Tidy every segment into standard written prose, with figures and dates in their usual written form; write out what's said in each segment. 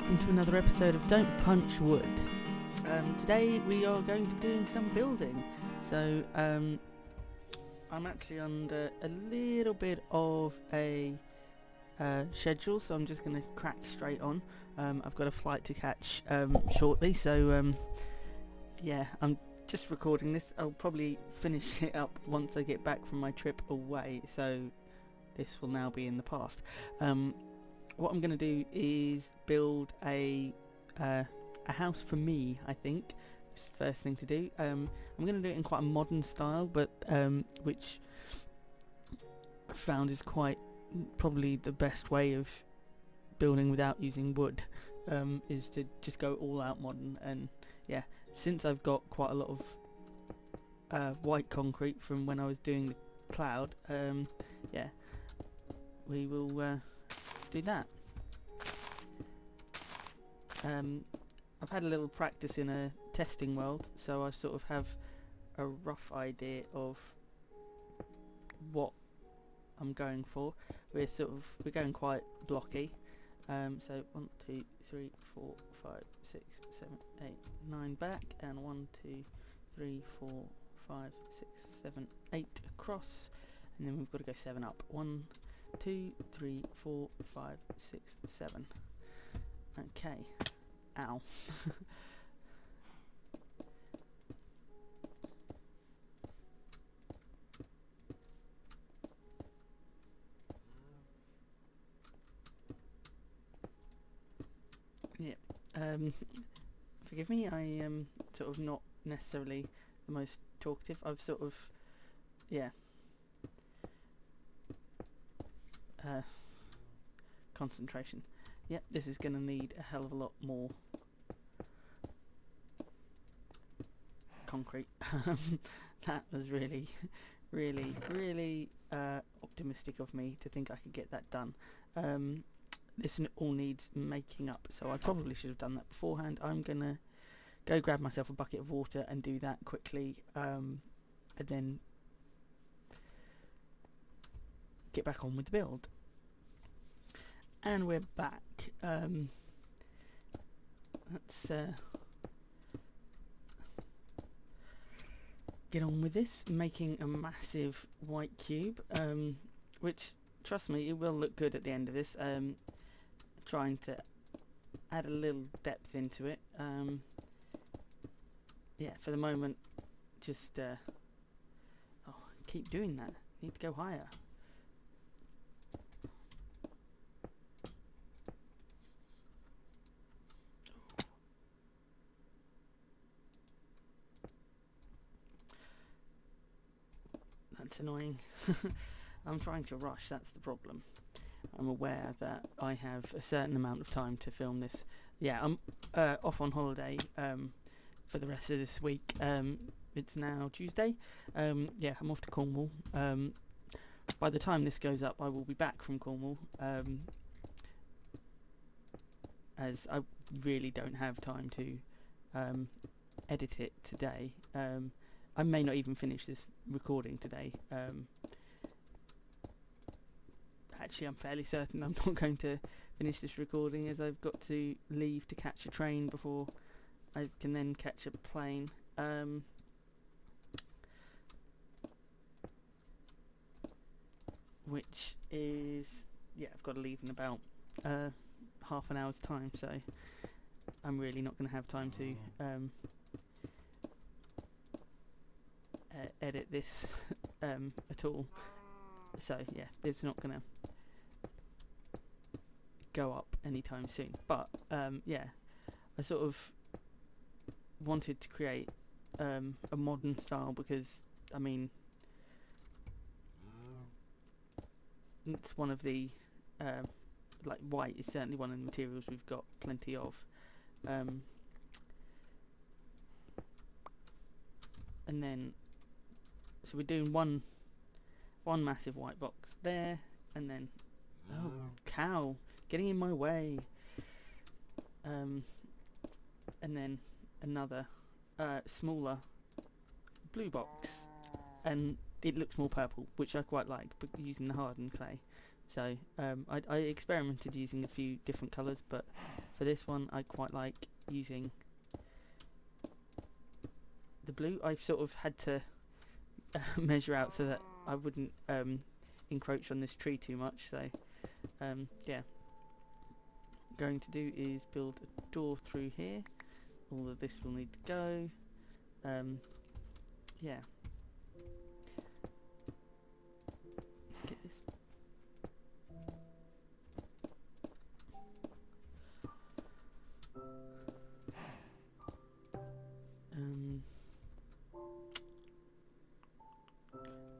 welcome to another episode of Don't Punch Wood. Today we are going to be doing some building. So I'm actually under a little bit of a schedule, so I'm just going to crack straight on. I've got a flight to catch shortly, so yeah, I'm just recording this. I'll probably finish it up once I get back from my trip away, so this will now be in the past. What I'm going to do is build a house for me, I think. It's the first thing to do. I'm going to do it in quite a modern style, but which I found is quite probably the best way of building without using wood, is to just go all out modern. And yeah, since I've got quite a lot of white concrete from when I was doing the cloud, yeah, we will do that. I've had a little practice in a testing world, so I sort of have a rough idea of what I'm going for. We're going quite blocky. So 1, 2, 3, 4, 5, 6, 7, 8, 9 back, and 1, 2, 3, 4, 5, 6, 7, 8 across, and then we've got to go 7 up. 1, 2, 3, 4, 5, 6, 7. Okay. Ow. Yeah. Forgive me, I am sort of not necessarily the most talkative. I've sort of, yeah. Concentration. Yep, this is going to need a hell of a lot more concrete. That was really optimistic of me to think I could get that done. This all needs making up, so I probably should have done that beforehand. I'm going to go grab myself a bucket of water and do that quickly, and then get back on with the build. And we're back. Let's get on with this, making a massive white cube, which, trust me, it will look good at the end of this. Trying to add a little depth into it. Yeah, for the moment, just keep doing that. Need to go higher. That's annoying. I'm trying to rush, that's the problem. I'm aware that I have a certain amount of time to film this. Yeah, I'm off on holiday for the rest of this week. It's now Tuesday. Yeah, I'm off to Cornwall. By the time this goes up, I will be back from Cornwall, as I really don't have time to edit it today. I may not even finish this recording today. Actually, I'm fairly certain I'm not going to finish this recording, as I've got to leave to catch a train before I can then catch a plane. Which is, yeah, I've got to leave in about half an hour's time, so I'm really not going to have time to edit this at all. So yeah, it's not gonna go up anytime soon. But yeah, I sort of wanted to create a modern style, because I mean, it's one of the like white is certainly one of the materials we've got plenty of. And then so we're doing one massive white box there, and then oh, cow getting in my way, and then another smaller blue box, and it looks more purple, which I quite like, but using the hardened clay. So I experimented using a few different colours, but for this one I quite like using the blue. I've sort of had to measure out so that I wouldn't encroach on this tree too much. So yeah, going to do is build a door through here. All of this will need to go. Yeah. Get this.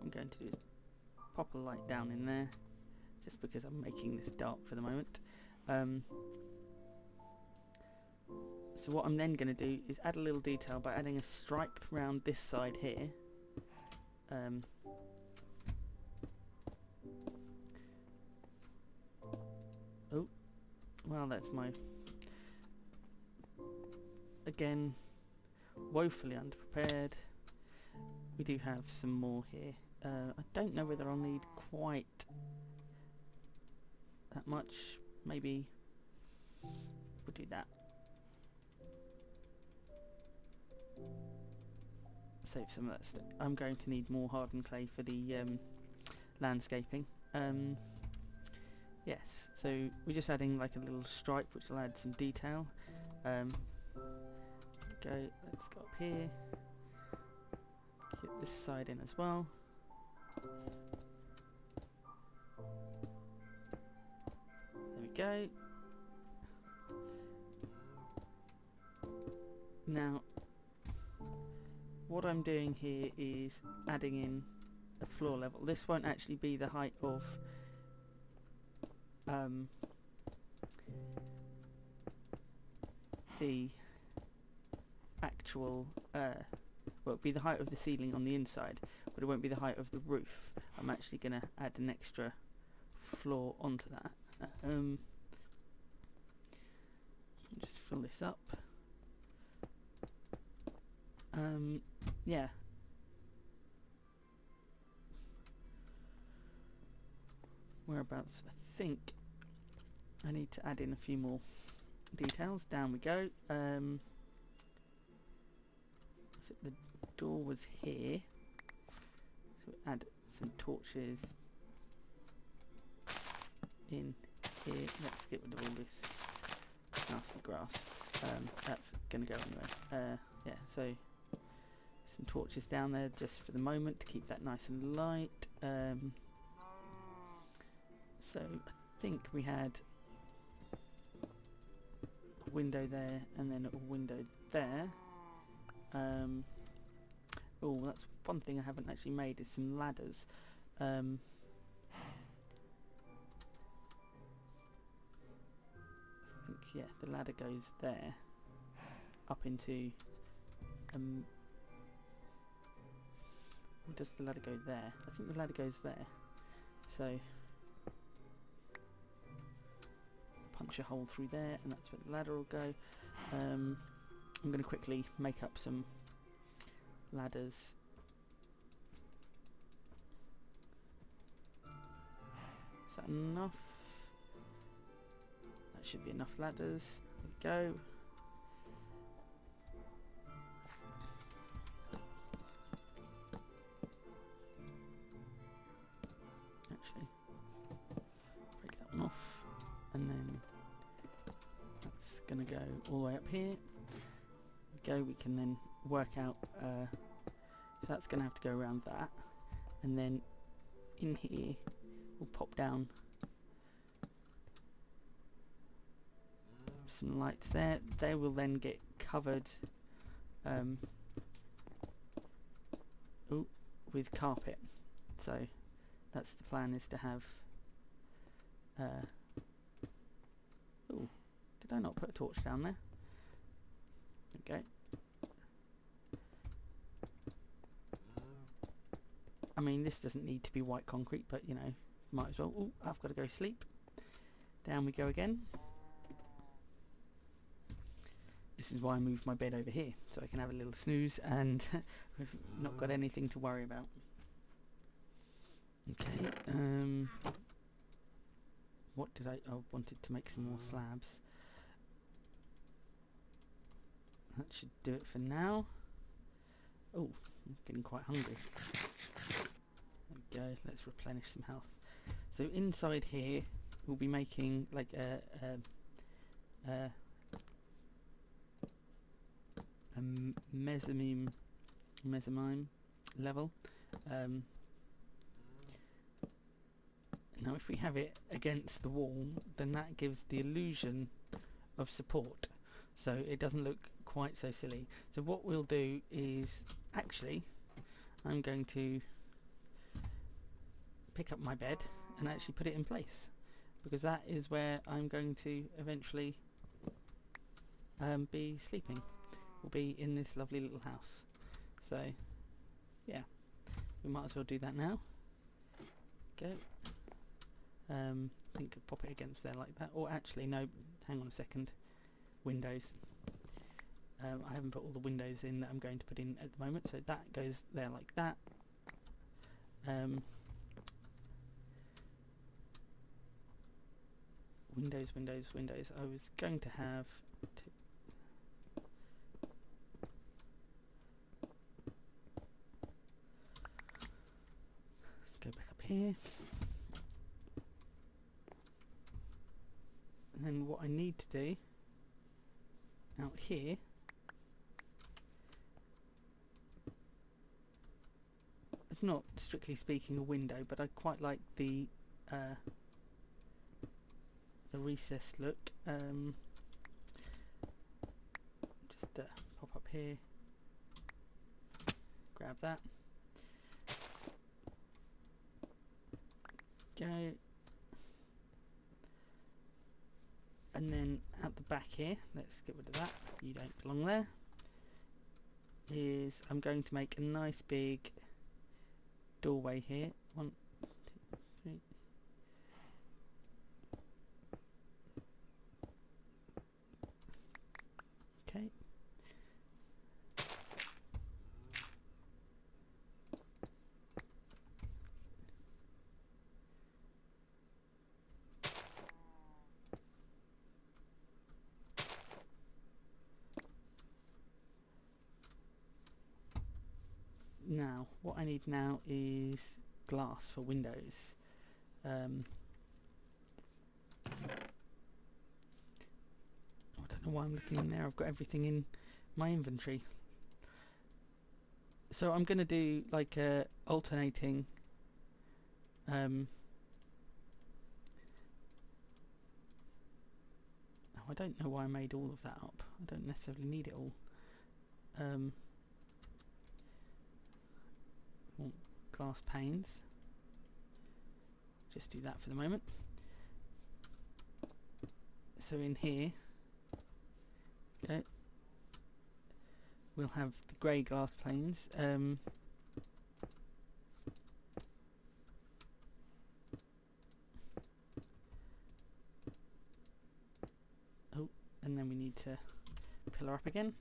I'm going to do is pop a light down in there, just because I'm making this dark for the moment. So what I'm then going to do is add a little detail by adding a stripe round this side here. Oh, well, that's my, again, woefully underprepared. We do have some more here. I don't know whether I'll need quite that much. Maybe we'll do that. Save some of that stuff. I'm going to need more hardened clay for the landscaping. Yes, so we're just adding like a little stripe which will add some detail. Let's go up here. Get this side in as well. There we go. Now, what I'm doing here is adding in a floor level. This won't actually be the height of the actual well, it'll be the height of the ceiling on the inside, but it won't be the height of the roof. I'm actually going to add an extra floor onto that. Just fill this up. Yeah. Whereabouts? I think I need to add in a few more details. Down we go. The door was here, so add some torches in here. Let's get rid of all this nasty grass. That's going to go anyway. Yeah, so some torches down there just for the moment to keep that nice and light. So I think we had a window there and then a window there. Oh, that's one thing I haven't actually made is some ladders. I think, yeah, the ladder goes there up into or does the ladder go there? I think the ladder goes there, so punch a hole through there and that's where the ladder will go. I'm going to quickly make up some ladders. Is that enough? That should be enough ladders. There we go. Actually, break that one off, and then that's going to go all the way up here. We can then work out, so that's going to have to go around that, and then in here we'll pop down some lights there. They will then get covered with carpet. So that's the plan, is to have did I not put a torch down there? Okay. I mean, this doesn't need to be white concrete, but you know, might as well. Oh, I've got to go sleep. Down we go again. This is why I moved my bed over here, so I can have a little snooze and we've not got anything to worry about. Okay. what did I wanted to make some more slabs. That should do it for now. Oh, I'm getting quite hungry. There we go, let's replenish some health. So inside here we'll be making like a mezzanine level. Now if we have it against the wall, then that gives the illusion of support, so it doesn't look quite so silly. So what we'll do is, actually, I'm going to pick up my bed and actually put it in place, because that is where I'm going to eventually be sleeping. We'll be in this lovely little house. So yeah, we might as well do that now. Go. I think I'll pop it against there like that, or actually no, hang on a second, windows. I haven't put all the windows in that I'm going to put in at the moment, so that goes there like that. Windows, windows, windows. I was going to have go back up here. And then what I need to do out here it's not strictly speaking a window, but I quite like the recessed look. Just pop up here, grab that, go. And then at the back here, let's get rid of that, you don't belong there, is I'm going to make a nice big doorway here. 1, 2, 3. Okay. Now, what I need now is glass for windows. I don't know why I'm looking in there. I've got everything in my inventory. So I'm going to do like a alternating oh, I don't know why I made all of that up. I don't necessarily need it all. Want glass panes. Just do that for the moment. So in here, okay, we'll have the grey glass planes. Oh, and then we need to pillar up again.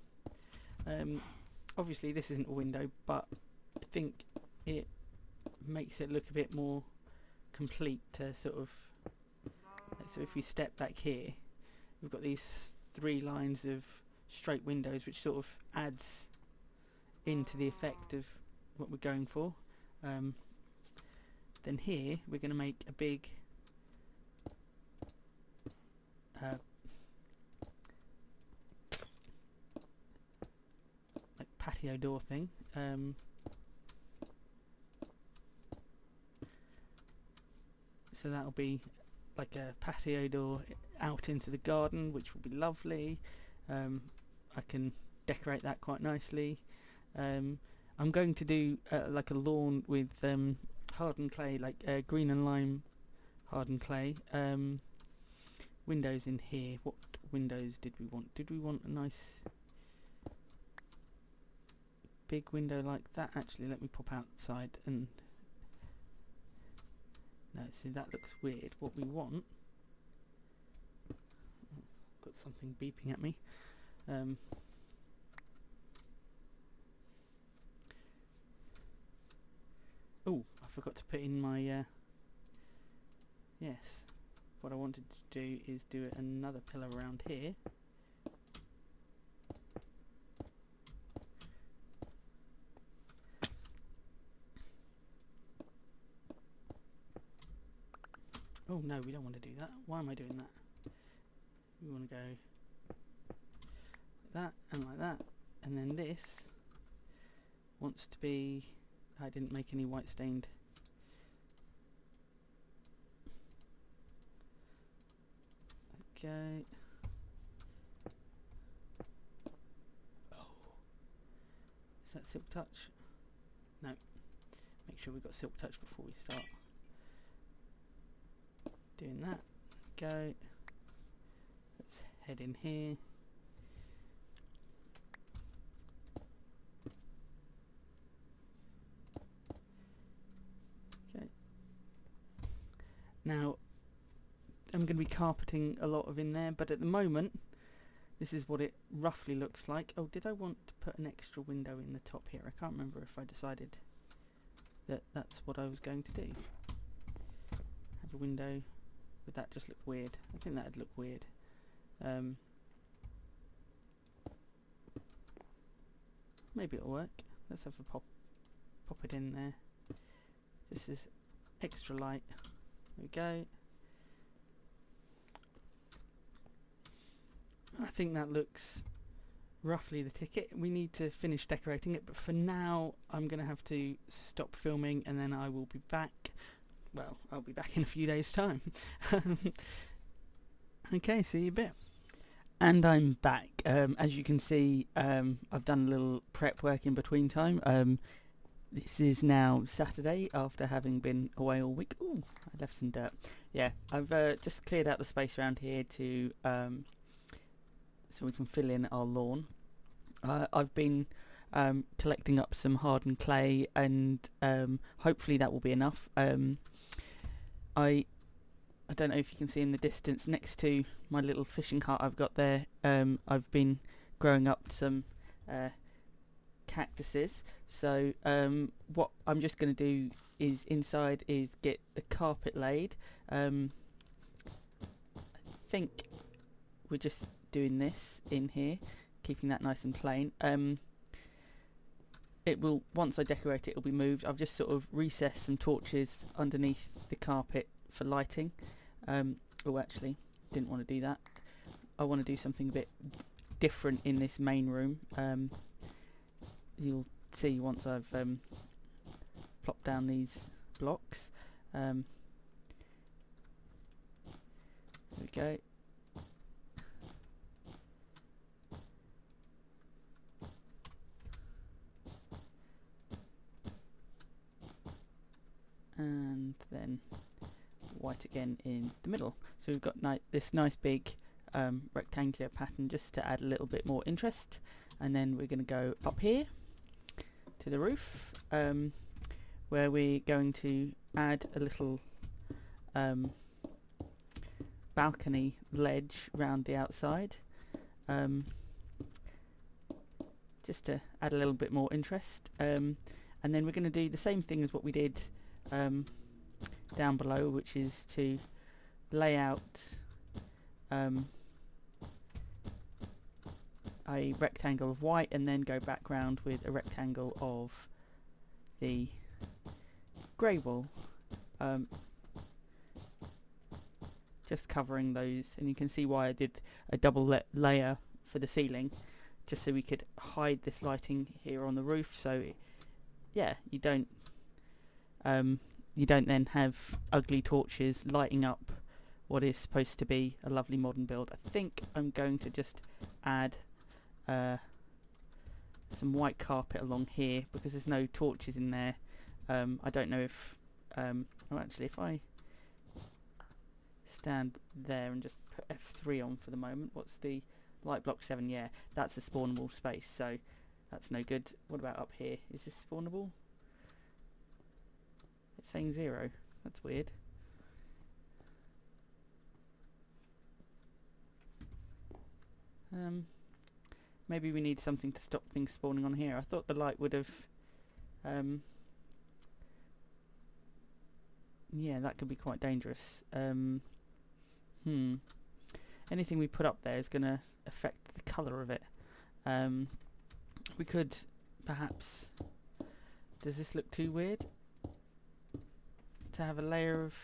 Obviously this isn't a window, but I think it makes it look a bit more complete to sort of, so if we step back here, we've got these 3 lines of straight windows, which sort of adds into the effect of what we're going for. Then here we're going to make a big like patio door thing. So that'll be like a patio door out into the garden, which will be lovely. I can decorate that quite nicely. I'm going to do like a lawn with hardened clay, like green and lime hardened clay. Windows in here. What windows did we want? Did we want a nice big window like that? Actually, let me pop outside and... No, see, that looks weird. What we want... got something beeping at me. Oh, I forgot to put in my... yes. what I wanted to do is do another pillar around here. Oh no, we don't want to do that. Why am I doing that? We want to go like that and like that. And then this wants to be... I didn't make any white stained. Okay. Oh. Is that silk touch? No. Make sure we've got silk touch before we start doing that. Go. Let's head in here. Okay. Now, I'm going to be carpeting a lot of in there, but at the moment, this is what it roughly looks like. Oh, did I want to put an extra window in the top here? I can't remember if I decided that that's what I was going to do. Have a window. Would that just look weird? I think that'd look weird. Maybe it'll work. Let's have a pop it in there. This is extra light. There we go. I think that looks roughly the ticket. We need to finish decorating it, but for now I'm going to have to stop filming and then I will be back. Well, I'll be back in a few days' time. Okay, see you in a bit. And I'm back. As you can see, I've done a little prep work in between time. This is now Saturday after having been away all week. Ooh, I left some dirt. Yeah, I've just cleared out the space around here to so we can fill in our lawn. I've been collecting up some hardened clay, and hopefully that will be enough. I don't know if you can see in the distance next to my little fishing hut I've got there, I've been growing up some cactuses. So what I'm just going to do is inside is get the carpet laid. I think we're just doing this in here, keeping that nice and plain. It will, once I decorate it, it'll be moved. I've just sort of recessed some torches underneath the carpet for lighting. Oh, actually, didn't want to do that. I want to do something a bit different in this main room. You'll see once I've plopped down these blocks. There we go. And then white again in the middle. So we've got this nice big rectangular pattern just to add a little bit more interest. And then we're going to go up here to the roof, where we're going to add a little balcony ledge round the outside, just to add a little bit more interest. And then we're going to do the same thing as what we did down below, which is to lay out a rectangle of white and then go back round with a rectangle of the grey wool, just covering those. And you can see why I did a double layer for the ceiling, just so we could hide this lighting here on the roof. So yeah, you don't then have ugly torches lighting up what is supposed to be a lovely modern build. I think I'm going to just add some white carpet along here because there's no torches in there. I don't know if oh, actually, if I stand there and just put F3 on for the moment, what's the light block 7? Yeah, that's a spawnable space, so that's no good. What about up here? Is this spawnable? It's saying 0. That's weird. Maybe we need something to stop things spawning on here. I thought the light would have... yeah, that could be quite dangerous. anything we put up there is going to affect the colour of it. We could perhaps, does this look too weird to have a layer of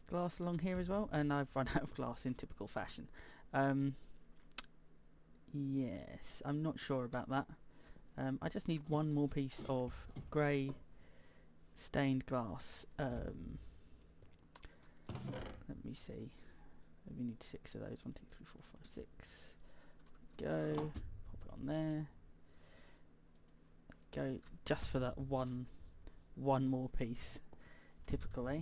glass along here as well? And I've run out of glass in typical fashion. Yes, I'm not sure about that. I just need one more piece of grey stained glass. Let me see. We need 6 of those. 1, 2, 3, 4, 5, 6. Go. Pop it on there. Go just for that one more piece. Typical, eh?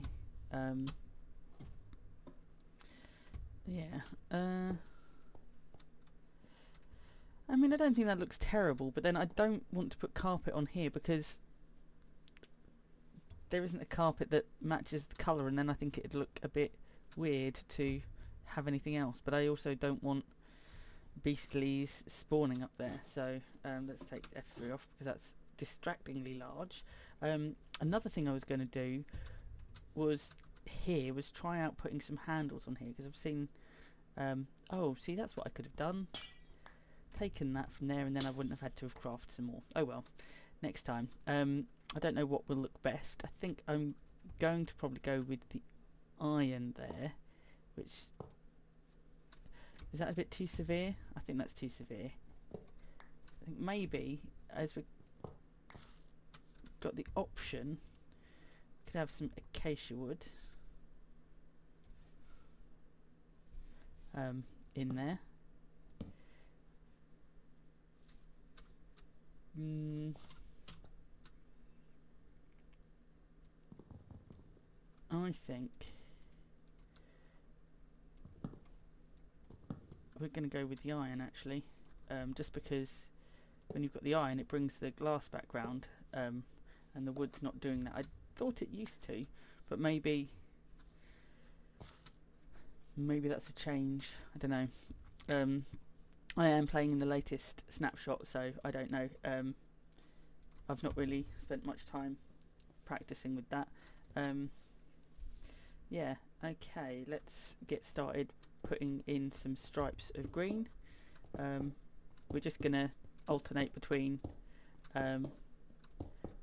Yeah. I mean, I don't think that looks terrible, but then I don't want to put carpet on here because there isn't a carpet that matches the colour, and then I think it'd look a bit weird to have anything else. But I also don't want beastlies spawning up there, so let's take F3 off because that's distractingly large. Another thing I was going to do was try out putting some handles on here, because I've seen oh, see, that's what I could have done. Taken that from there, and then I wouldn't have had to have crafted some more. Oh well, next time. I don't know what will look best. I think I'm going to probably go with the iron there, which is that a bit too severe? I think that's too severe. I think maybe as we got the option, we could have some acacia wood in there. I think we're going to go with the iron actually, just because when you've got the iron it brings the glass background, and the wood's not doing that. I thought it used to, but maybe that's a change. I don't know. I am playing in the latest snapshot, so I don't know. I've not really spent much time practicing with that. Yeah, okay, let's get started putting in some stripes of green. We're just going to alternate between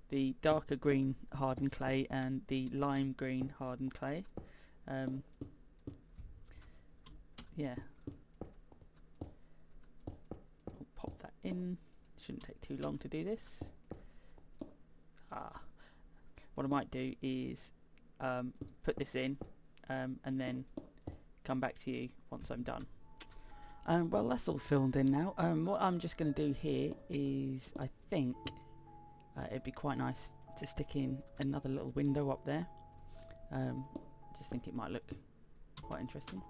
the darker green hardened clay and the lime green hardened clay. Yeah. We'll pop that in. Shouldn't take too long to do this. What I might do is put this in and then come back to you once I'm done. Well, that's all filled in now. What I'm just going to do here is, I think it'd be quite nice to stick in another little window up there. Just think it might look quite interesting.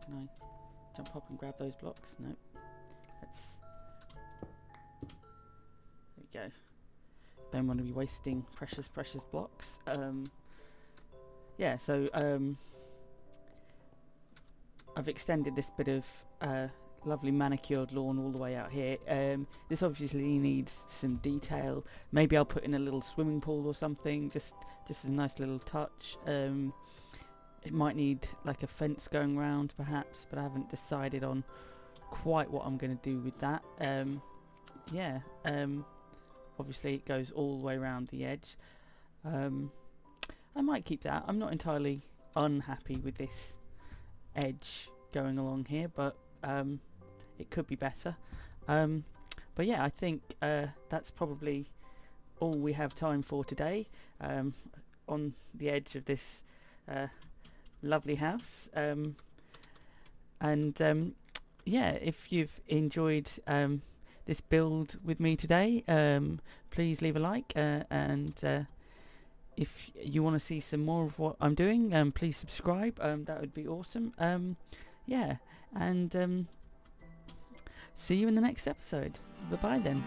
Can I jump up and grab those blocks? No. There we go. Don't want to be wasting precious blocks. Yeah, so I've extended this bit of lovely manicured lawn all the way out here. This obviously needs some detail. Maybe I'll put in a little swimming pool or something, just as a nice little touch. It might need like a fence going round perhaps, but I haven't decided on quite what I'm going to do with that. Yeah, obviously it goes all the way around the edge. I might keep that. I'm not entirely unhappy with this edge going along here, but it could be better. But yeah, I think that's probably all we have time for today on the edge of this lovely house. Yeah, if you've enjoyed this build with me today, please leave a like, and if you want to see some more of what I'm doing, please subscribe. That would be awesome. Yeah, and see you in the next episode. Bye bye then.